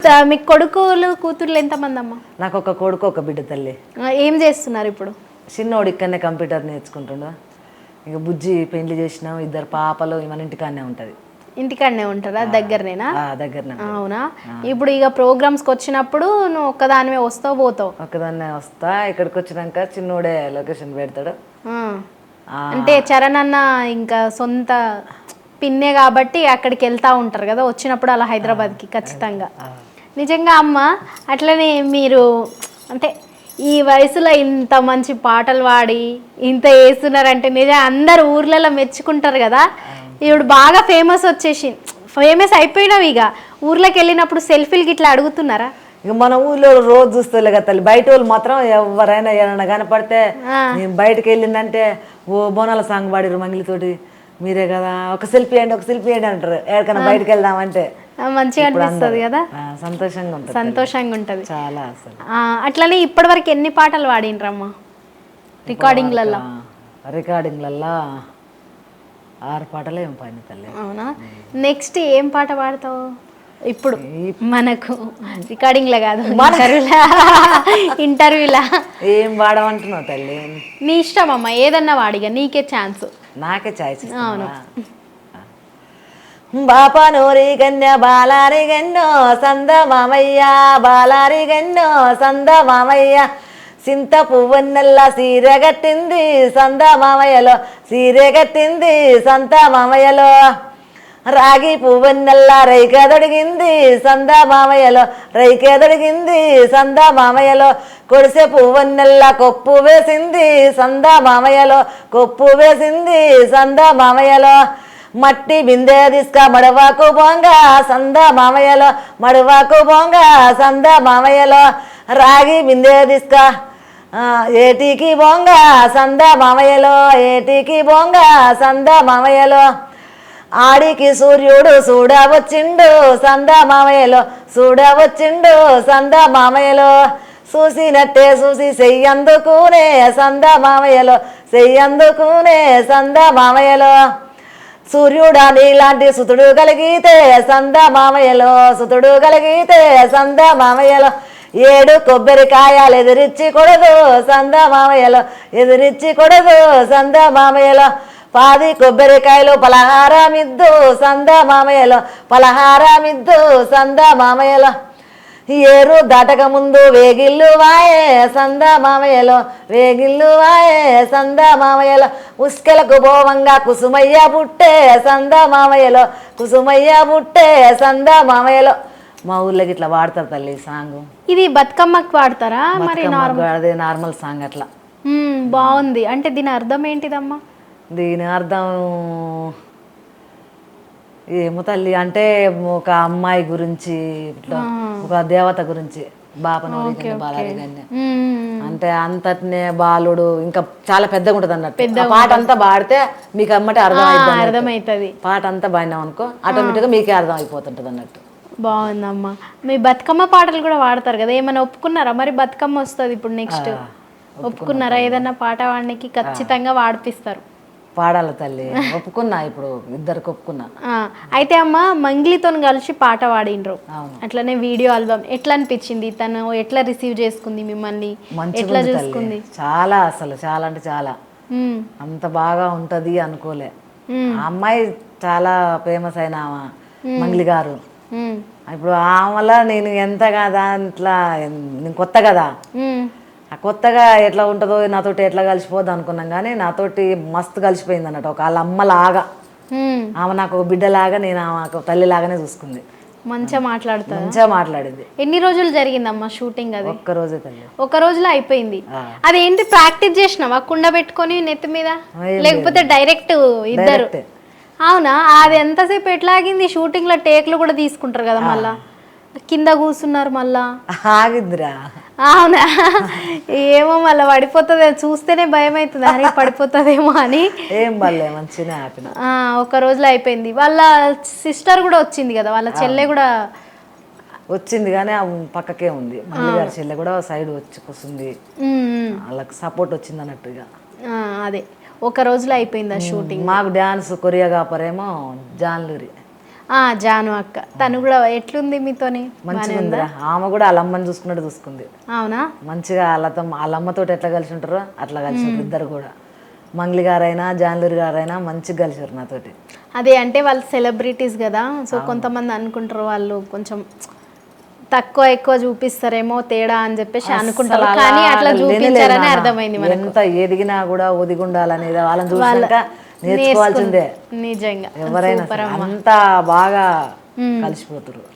మీకు కొడుకులు కూతుర్లు ఎంతమంది అమ్మా? నాకు ఒక కొడుకు ఒక బిడ్డ తల్లి. ఏం చేస్తున్నారు ఇప్పుడు? చిన్నోడు ఇక్కడనే కంప్యూటర్ నేర్చుకుంటుండు. ఇక బుజ్జి పెళ్లి చేసినాం, 2 పాపలు. మన ఇంటికాడనే ఉంటుంది. ఇంటికాడనే ఉంటారా? దగ్గరనేనా? దగ్గరనే. అవునా? ఇప్పుడు ఇక ప్రోగ్రామ్స్కి వచ్చినప్పుడు నువ్వు ఒక్కదానివే వస్తావు పోతావు? ఒక్కదాన్నే వస్తా. ఇక్కడికి వచ్చినాక చిన్నోడే లొకేషన్ పెడతాడు. అంటే చరణ్ అన్న ఇంకా సొంత పిన్నే కాబట్టి అక్కడికి వెళ్తూ ఉంటారు కదా, వచ్చినప్పుడు అలా హైదరాబాద్కి ఖచ్చితంగా. నిజంగా అమ్మ, అట్లనే మీరు అంటే ఈ వయసులో ఇంత మంచి పాటలు పాడి ఇంత వేస్తున్నారంటే నిజం అందరు ఊర్లలో మెచ్చుకుంటారు కదా. ఇప్పుడు బాగా ఫేమస్ అయిపోయినావు. ఇక ఊర్లోకి వెళ్ళినప్పుడు సెల్ఫీలకి ఇట్లా అడుగుతున్నారా? ఇక మన ఊళ్ళో రోజు చూస్తలే కదా తల్లి. బయట వాళ్ళు మాత్రం ఎవరైనా ఏమైనా కనపడితే నేను బయటకు వెళ్ళిందంటే ఓ బోనాల సాంగ్ పాడిరు మంగిలితోటి, మీరే కదా ఒక సెల్ఫీ అండి అంటారు. ఎక్కడికైనా బయటకు వెళ్దామంటే మంచిగా అనిపిస్తుంది కదా, సంతోషంగా ఉంటుంది చాలా. అసలు అట్లనే ఇప్పటి వరకు ఎన్ని పాటలు పాడినరమ్మా రికార్డింగ్లలో? 6 పాటలే ఏం పాడిన తల్లి. అవునా? నెక్స్ట్ ఏం పాట పాడతావు ఇప్పుడు? మనకు రికార్డింగ్లో కాదు, ఇంటర్వ్యూలా ఏం పాడమంటున్నావు తల్లి? నీ ఇష్టం అమ్మా, ఏదన్నా వాడిగా, నీకే ఛాన్స్. నాకే ఛాయిస్. అవును. బాపనూరి గన్య బాలారి గన్నో సంద మామయ్య, బాలారి గన్నో సంద మామయ్య, సింత పువ్వన్నెల్లా సీరె కట్టింది సంద మామయ్యలో, సీరె కట్టింది సంత మామయ్యలో, రాగి పువ్వన్నెల్లా రైకెదొడిగింది సంద మామయ్యలో, రైకెదొడిగింది సంద మామయ్యలో, కొడిసె పువ్వన్నెల్లా కొప్పు వేసింది సంద మామయ్యలో, కొప్పు వేసింది సంద మామయ్యలో, మట్టి బిందె తీసుక మడవాకు బొంగ సంద మామయ్యలో, మడవాకు బొంగ సంద మామయ్యలో, రాగి బిందె తీసుక ఏటికి బొంగ సంద మామయ్యలో, ఏటికి బొంగ సంద మామయ్యలో, ఆడికి సూర్యుడు చూడవచ్చిండు సంద మామయ్యలో, చూడవచ్చిండు సంద మామయ్యలో, చూసినట్టే చూసి చెయ్యందుకునే సంద మామయ్యలో, చెయ్యందుకునే సంద మామయ్యలో, సూర్యుడా నీలాంటి సుతుడు కలిగితే సంద మామయ్యలో, సుతుడు కలిగితే సంద మామయ్యలో, 7 కొబ్బరికాయలు ఎదిరించి కొడదు సంద మామయ్యలో, ఎదిరించి కొడదు సంద మామయ్యలో, 10 కొబ్బరికాయలు పలహారమిద్దు సంద మామయ్యలో, పలహారమిద్దు సంద మామయ్యలో, ఏరు దాటక ముందు వేగిల్లు వాయే సంద మామయ్యలో, వేగిల్లు వాయే సంద మామయ్యలో, ఉస్కెలకు పోవంగా కుసుమయ్య పుట్టే సంద మామయ్యలో, కుసుమయ్య పుట్టే సంద మామయ్యలో. మా ఊర్లోకి ఇట్లా వాడతారు తల్లి సాంగ్. ఇది బతుకమ్మకి వాడతారా? మరి అదే నార్మల్ సాంగ్ అట్లా. బాగుంది. అంటే దీని అర్థం ఏంటిదమ్మా? దీని అర్థం ఏమో తల్లి, అంటే ఒక అమ్మాయి గురించి, ఇట్లా ఒక దేవత గురించి, బాపనూరి బాలారి గన్య అంటే అంతనే బాలుడు ఇంకా చాలా పెద్దగా ఉంటుంది అన్నట్టు. పాట అంతా పాడితే మీకు అమ్మటే అర్థమవుతుంది. పాట అంతా పాడినాం అనుకో ఆటోమేటిక్గా మీకే అర్థం అయిపోతుంటుంది అన్నట్టు. బాగుందమ్మా. మీ బతుకమ్మ పాటలు కూడా వాడతారు కదా, ఏమైనా ఒప్పుకున్నారా? మరి బతుకమ్మ వస్తుంది ఇప్పుడు, నెక్స్ట్ ఒప్పుకున్నారా? ఏదన్నా పాట వాడికి ఖచ్చితంగా వాడిపిస్తారు. పాడాలి తల్లి, ఒప్పుకున్నా. ఇప్పుడు 2కి ఒప్పుకున్నా. అయితే అమ్మ, మంగ్లీతో కలిసి పాట పాడినరు, అట్లనే వీడియో ఆల్బమ్ ఎట్లా అనిపించింది? తను ఎట్లా రిసీవ్ చేసుకుంది మిమ్మల్ని? ఎట్లా చూసుకుంది? చాలా, అసలు చాలా అంటే చాలా. అంత బాగా ఉంటది అనుకోలే. ఆ అమ్మాయి చాలా ఫేమస్ అయిన మంగ్లీ గారు. ఇప్పుడు ఆమెలా నేను ఎంత కదా ఇట్లా, నేను కొత్త కదా, ఆ కొత్తగా ఎట్లా ఉంటుందో నాతోటి ఎట్లా కలిసిపోద్ది అనుకున్నాం, కానీ నాతోటి మస్తు కలిసిపోయింది అన్నట్టు. ఒక వాళ్ళ అమ్మలాగా ఆమె నాకు ఒక బిడ్డలాగా, నేను ఆమె తల్లిలాగానే చూసుకుంది. మంచిగా మాట్లాడుతుంది, మంచిగా మాట్లాడింది. ఎన్ని రోజులు జరిగిందమ్మా షూటింగ్? అది ఒక్క రోజే తల్లి. ఒక రోజులో అయిపోయింది. అదేంటి ప్రాక్టీస్ చేసినావా కుండ పెట్టుకొని నెత్తి మీద, లేకపోతే డైరెక్ట్ ఇద్దరు? అవునా? అది ఎంతసేపు ఎట్లాగింది? షూటింగ్ లో టేక్లు కూడా తీసుకుంటారు కదా, మళ్ళా కింద కూర్చున్నారు మళ్ళా ఆగిద్దిరా. అవునా? ఏమో మళ్ళీ పడిపోతుంది, చూస్తేనే భయం అవుతుంది, అని పడిపోతుందేమో అని. ఏం పర్లే, మంచిగా ఒక రోజులో అయిపోయింది. వాళ్ళ సిస్టర్ కూడా వచ్చింది కదా, వాళ్ళ చెల్లె కూడా వచ్చింది, కానీ పక్కకే ఉంది. మళ్ళీ గారి చెల్లె కూడా సైడ్ వచ్చి కూర్చుంది, వాళ్ళకి సపోర్ట్ వచ్చింది అన్నట్టుగా. అదే ఒక రోజులో అయిపోయింది ఆ షూటింగ్. మాకు డ్యాన్స్ కొరియోగ్రాఫర్ ఏమో జాన్లూరి. జాను అక్క తను కూడా ఎట్లుంది మీతోని? మంచిగా ఉందిరా. ఆమె కూడా వాళ్ళ అమ్మని చూసుకున్నట్టు చూసుకుంది. అవునా? మంచిగా వాళ్ళ అమ్మతో ఎట్లా కలిసి ఉంటారో అట్లా కలిసి ఉంటారు ఇద్దరు కూడా. మంగ్లీ గారైనా జాన్లూరి గారైనా మంచిగా కలిసారు నాతోటి. అదే అంటే వాళ్ళు సెలబ్రిటీస్ కదా, సో కొంతమంది అనుకుంటారు వాళ్ళు కొంచెం తక్కువ ఎక్కువ చూపిస్తారేమో తేడా అని చెప్పేసి అనుకుంటారు, కానీ అట్లా చూపించారని అర్థమైంది మనకు. ఎంత ఎదిగినా కూడా ఒదిగుండాలనేది వాళ్ళని చూసాక నేర్చుకోవాల్సిందే. నిజంగా ఎవరైనా అంతా బాగా కలిసిపోతారు.